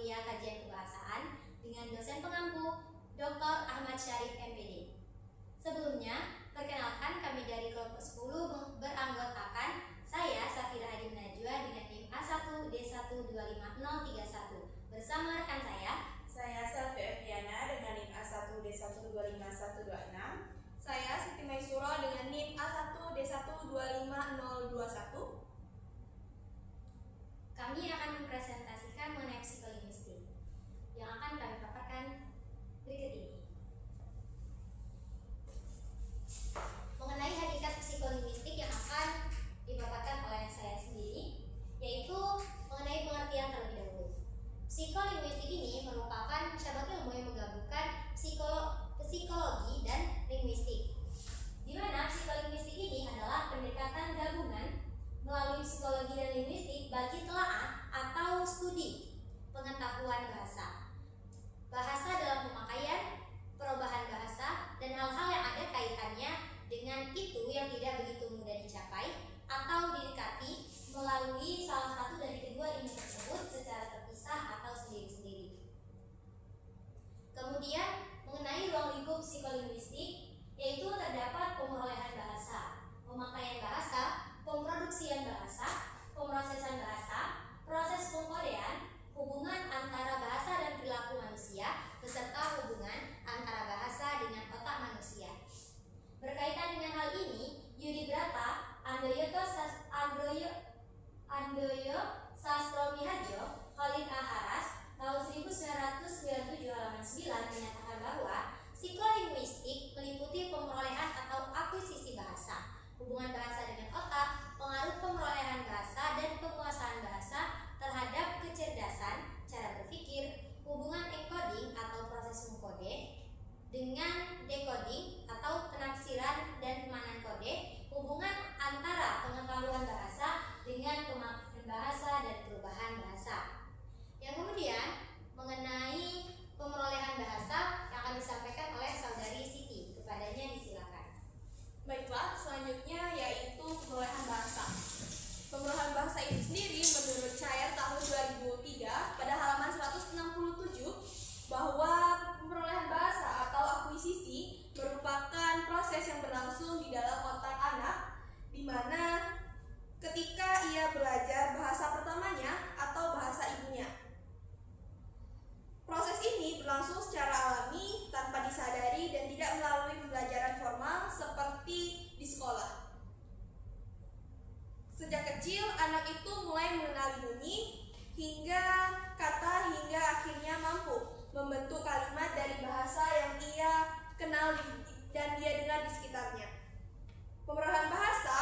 kuliah kajian kebahasaan dengan dosen pengampu Dr. Ahmad Syarif MPD. Sebelumnya, perkenalkan kami dari kelompok 10 beranggotakan saya Safira Hadi Najwa dengan NIM A1D125031 bersama rekan saya Selvi Eviana dengan NIM A1D125126. Saya Siti Maisuro dengan NIM A1D125021. Kami akan mempresentasikan mengenai psikolinguistik yang akan kami paparkan berikut ini. Mengenai hakikat psikolinguistik yang akan dipaparkan oleh saya sendiri, yaitu mengenai pengertian terlebih dahulu. Psikolinguistik ini merupakan cabang ilmu yang menggabungkan psikologi dan linguistik, di mana psikolinguistik ini adalah pendekatan gabungan melalui psikologi dan linguistik bagi telaah atau studi pengetahuan bahasa, bahasa dalam pemakaian, perubahan bahasa, dan hal-hal yang ada kaitannya dengan itu yang tidak begitu mudah dicapai atau didekati melalui salah satu dari kedua ilmu tersebut secara terpisah atau sendiri-sendiri. Kemudian mengenai ruang lingkup psikolinguistik, yaitu terdapat pemerolehan bahasa, pemakaian bahasa, pemproduksian bahasa, pemrosesan bahasa, proses pengkodean, hubungan antara bahasa dan perilaku manusia, beserta hubungan antara bahasa dengan otak manusia. Berkaitan dengan hal ini, Yudi Brata, Andoyo Sastromiharjo, Khalid Aharas, tahun 1997 halaman 9 menyatakan bahwa psikolinguistik meliputi pemerolehan atau akuisisi bahasa, hubungan bahasa dengan otak, pengaruh pemerolehan bahasa dan penguasaan bahasa terhadap kecerdasan, cara berpikir, hubungan encoding atau proses mengkode dengan decoding atau penafsiran dan pemahaman kode, hubungan antara pengetahuan bahasa dengan pemakaian bahasa dan perubahan bahasa. Yang kemudian mengenai pemerolehan bahasa yang akan disampaikan oleh saudari Siti, kepadanya disilakan. Baiklah, selanjutnya yaitu pemerolehan bahasa. Pemerolehan bahasa itu sendiri menurut Cair tahun 2003 pada halaman 167 bahwa pemerolehan bahasa atau akuisisi merupakan proses yang berlangsung di dalam otak anak, di mana ketika ia belajar bahasa pertamanya atau bahasa ibunya. Proses ini berlangsung secara alami tanpa disadari dan tidak melalui pembelajaran formal seperti di sekolah. Sejak kecil, anak itu mulai mengenali bunyi hingga kata hingga akhirnya mampu membentuk kalimat dari bahasa yang ia kenal dan dia dengar di sekitarnya. Pemerolehan bahasa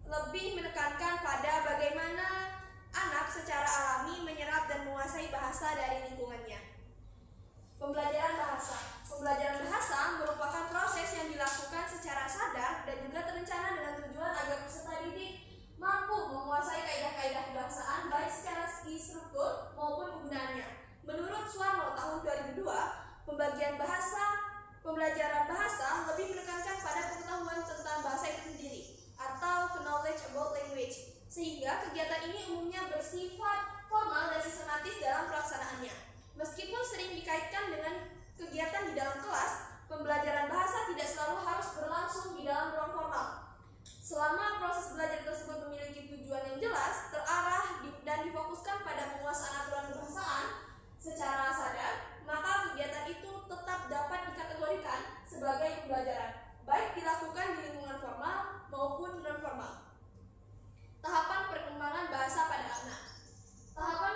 lebih menekankan pada bagaimana anak secara alami menyerap dan menguasai bahasa dari lingkungannya. Pembelajaran bahasa. Pembelajaran bahasa merupakan proses yang dilakukan secara sadar dan juga terencana dengan tujuan agar peserta didik mampu menguasai kaidah-kaidah kebahasaan baik secara segi struktur maupun penggunaannya. Menurut Suwarno tahun 2002, pembelajaran bahasa lebih menekankan pada pengetahuan tentang bahasa itu sendiri atau knowledge about language, sehingga kegiatan ini umumnya bersifat formal dan sistematis dalam pelaksanaannya. Meskipun sering dikaitkan dengan kegiatan di dalam kelas, pembelajaran bahasa tidak selalu harus berlangsung di dalam ruang formal. Selama proses belajar tersebut memiliki tujuan yang jelas, terarah, dan difokuskan pada penguasaan aturan kebahasaan secara sadar, maka kegiatan itu tetap dapat dikategorikan sebagai pembelajaran, baik dilakukan di lingkungan formal maupun non-formal. Tahapan perkembangan bahasa pada anak. Tahapan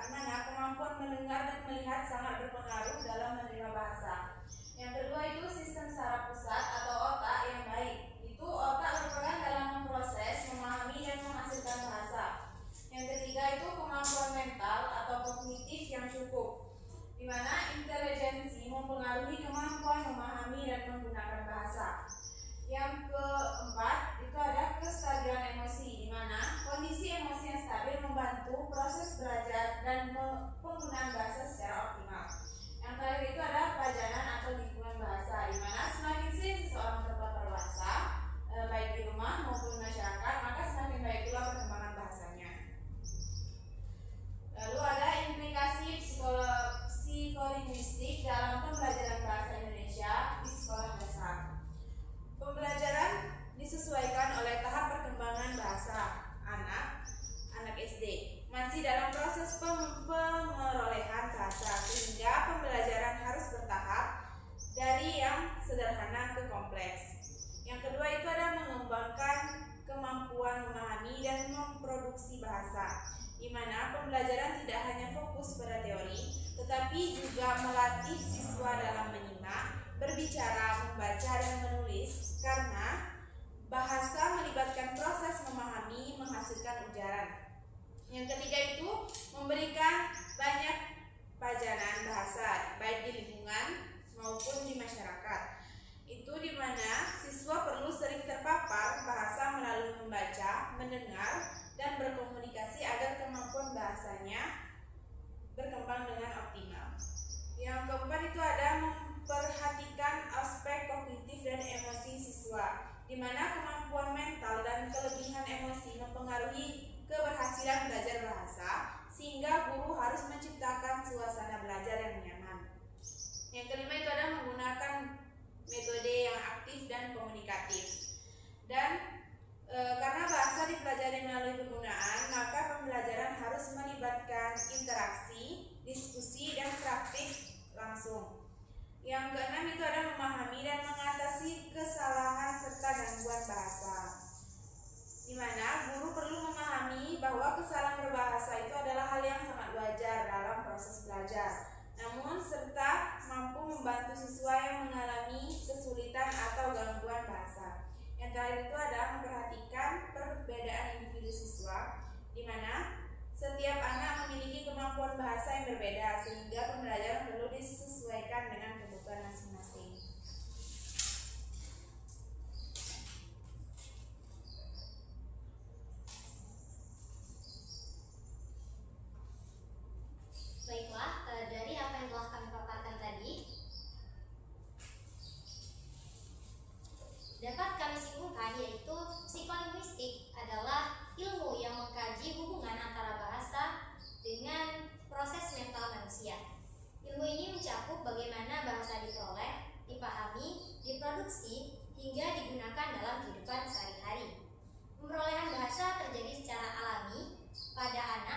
di mana kemampuan mendengar dan melihat sangat berpengaruh dalam menerima bahasa. Yang kedua itu sistem saraf pusat atau otak yang baik. Itu otak berperan dalam memproses, memahami, dan menghasilkan bahasa. Yang ketiga itu kemampuan mental atau kognitif yang cukup, di mana intelijensi mempengaruhi kemampuan memahami dan menggunakan bahasa. Yang keempat itu ada kestabilan emosi, di mana kondisi emosi yang stabil membantu proses belajar dan penggunaan bahasa secara optimal. Yang terakhir itu ada pajanan atau lingkungan bahasa, di mana semakin sering seseorang terpapar bahasa, baik di rumah maupun masyarakat, maka semakin baik pula perkembangan bahasanya. Lalu ada implikasi psikolinguistik dalam pembelajaran bahasa Indonesia di sekolah dasar. Pembelajaran disesuaikan oleh tahap perkembangan bahasa anak SD, masih dalam proses pengerolehan bahasa, sehingga pembelajaran harus bertahap dari yang sederhana ke kompleks. Yang kedua itu ada mengembangkan kemampuan memahami dan memproduksi bahasa, di mana pembelajaran tidak hanya fokus pada teori, tetapi juga melatih siswa dalam menyimak, berbicara, membaca, dan menulis, karena bahasa melibatkan proses memahami, menghasilkan ujaran. Yang ketiga itu memberikan banyak pajanan bahasa, baik di lingkungan maupun di masyarakat. Itu di mana siswa perlu sering terpapar bahasa melalui membaca, mendengar, dan berkomunikasi agar kemampuan bahasanya berkembang dengan optimal. Yang keempat itu ada memperhatikan aspek kognitif dan emosi siswa, di mana kemampuan mental dan kelebihan emosi mempengaruhi keberhasilan belajar bahasa, sehingga guru harus menciptakan suasana belajar yang nyaman. Yang kelima itu ada menggunakan metode yang aktif dan komunikatif. Dan karena bahasa dipelajari melalui penggunaan, maka pembelajaran harus melibatkan interaksi, diskusi, dan praktik langsung. Yang keenam itu ada memahami dan mengatasi kesalahan serta gangguan bahasa, di mana guru perlu memahami bahwa kesalahan berbahasa itu adalah hal yang sangat wajar dalam proses belajar, namun serta mampu membantu siswa yang mengalami kesulitan atau gangguan bahasa. Yang terakhir itu adalah memperhatikan perbedaan individu siswa, di mana setiap anak memiliki kemampuan bahasa yang berbeda, sehingga pembelajaran perlu disesuaikan dengan kebutuhan masing-masing. Baiklah, dari apa yang telah kami paparkan tadi, dapat kami simpulkan yaitu psikolinguistik adalah ilmu yang mengkaji hubungan antara bahasa dengan proses mental manusia. Ilmu ini mencakup bagaimana bahasa diperoleh, dipahami, diproduksi, hingga digunakan dalam kehidupan sehari-hari. Pemerolehan bahasa terjadi secara alami pada anak